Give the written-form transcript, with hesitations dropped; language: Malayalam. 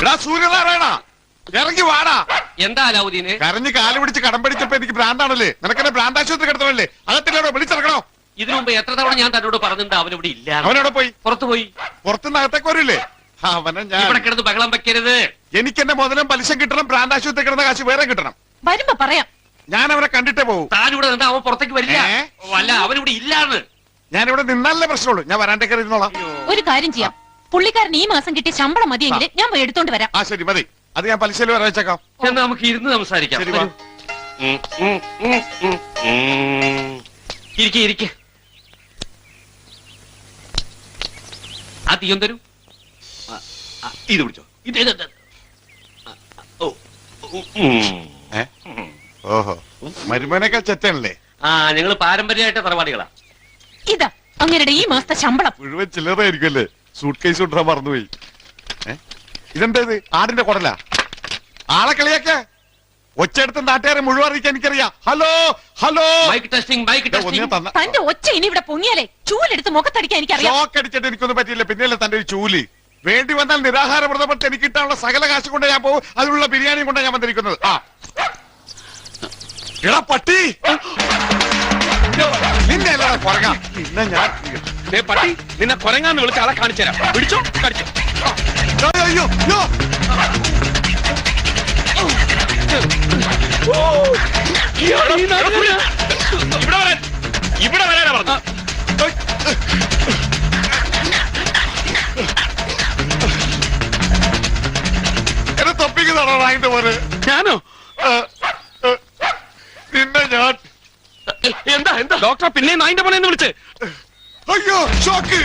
എടാ സൂര്യനാരായണ, ഇറങ്ങി വാടാ. എന്താ അലാവുദ്ദീന്? കരഞ്ഞ് കാല് പിടിച്ച് കടം പിടിച്ചപ്പോ എനിക്ക് ഭ്രാന്താണല്ലേ? നിനക്കെന്നെ ഭ്രാന്ത് ആശുപത്രി കിടത്തണല്ലേ? അകത്തില്ലോ, വിളിച്ചിറക്കണോ? ഇതിനു മുമ്പ് എത്ര തവണ ഞാൻ തന്നോട് പറഞ്ഞിട്ടുണ്ട് അവനിവിടെ ഇല്ല. അവനോടെ പോയി? പുറത്തു പോയി. പുറത്തുനിന്ന് അകത്തേക്ക് വരില്ലേ? അവനെ ഞാൻ ഇവിടെ കിടന്ന് ബഹളം വെക്കരുത്. എനിക്ക് എന്റെ മുതലും പലിശ കിട്ടണം, ഭ്രാന്ത് ആശുപത്രി കിടന്ന കാശ് വേറെ കിട്ടണം. വരുമ്പോ പറയാം. ഞാൻ അവനെ കണ്ടിട്ടേ പോകും. താനിവിടെ നിന്നാ അവൻ പുറത്തേക്ക് വരില്ല. അല്ല, അവനിവിടെ ഇല്ലാന്ന്. ഞാനിവിടെ നിന്നാലേ പ്രശ്നമുള്ളൂ. ഞാൻ വരാണ്ടേ കയറി ഇരുന്നോളാം. ഒരു കാര്യം ചെയ്യാം, പുള്ളിക്കാരൻ ഈ മാസം കിട്ടിയ ശമ്പളം മതിയെങ്കിൽ ഞാൻ പോയി എടുത്തോണ്ട് വരാം. ആ ശരി, മതി. അത് ഞാൻ പലിശയിൽ വരെ വെച്ചേക്കാം. എന്നാ നമുക്ക് ഇരുന്ന് സംസാരിക്കാം. ശരി, വാ. ഇരിക്കെ. ആ തീയം തരൂ. ഇത് പിടിച്ചോ. ഓഹോ, മരുമോനൊക്കെ ചെറ്റനല്ലേ? ആ, ഞങ്ങള് പാരമ്പര്യമായിട്ട് തറവാടികളാ. ഇതാ അങ്ങനെയുടെ ഈ മാസത്തെ ശമ്പളം. മുഴുവൻ ചില്ലറായിരിക്കുമല്ലേ? സൂട്ട് കേസ് കൊണ്ടുവരാൻ മറന്നുപോയി. ഇതെന്താ ഇത്? ആടിന്റെ കുടല? ആളെ കളിയാക്ക ഒച്ചെടുത്ത് നാട്ടുകാരെ മുഴുവൻ അറിയിക്കാൻ എനിക്കറിയാം. Hello hello, mic testing, mic testing. തന്റെ ഒച്ച ഇനി ഇവിടെ പൊങ്ങിയാലേ ചൂലെടുത്ത് മുഖത്തടിക്കാൻ എനിക്കറിയാം. ഷോക്ക് അടിച്ചിട്ട് എനിക്കൊന്നും പറ്റിയില്ല. പിന്നെയല്ലേ തന്റെ ഒരു ചൂല്. വേണ്ടി വന്നാൽ നിരാഹാര വ്രതപ്പെട്ട് എനിക്ക് കിട്ടാനുള്ള സകല കാശ് കൊണ്ട് ഞാൻ പോകും. അതിനുള്ള ബിരിയാണിയും കൊണ്ടാണ് ഞാൻ വന്നിരിക്കുന്നത്. ആ എടാ പട്ടി, നിന്നെ അല്ല കുറങ്ങാം. പിന്നെ ഞാൻ പട്ടി നിന്നെ കൊരങ്ങാന്ന് വിളിച്ച് ആളെ കാണിച്ചു തരാം. പിടിച്ചോ, കടിച്ചോ. അയ്യോ അയ്യോ, ഇവിടെ വരാനാ പറഞ്ഞു. എന്നെ തൊപ്പിക്കുന്നതാണോ നായിന്റെ പോലെ? ഞാനോ? നിന്നെ ഞാൻ എന്താ എന്താ ഡോക്ടർ പിന്നെ നായിന്റെ പോലെ എന്ന് വിളിച്ച്? അയ്യോ ഷോക്ക്.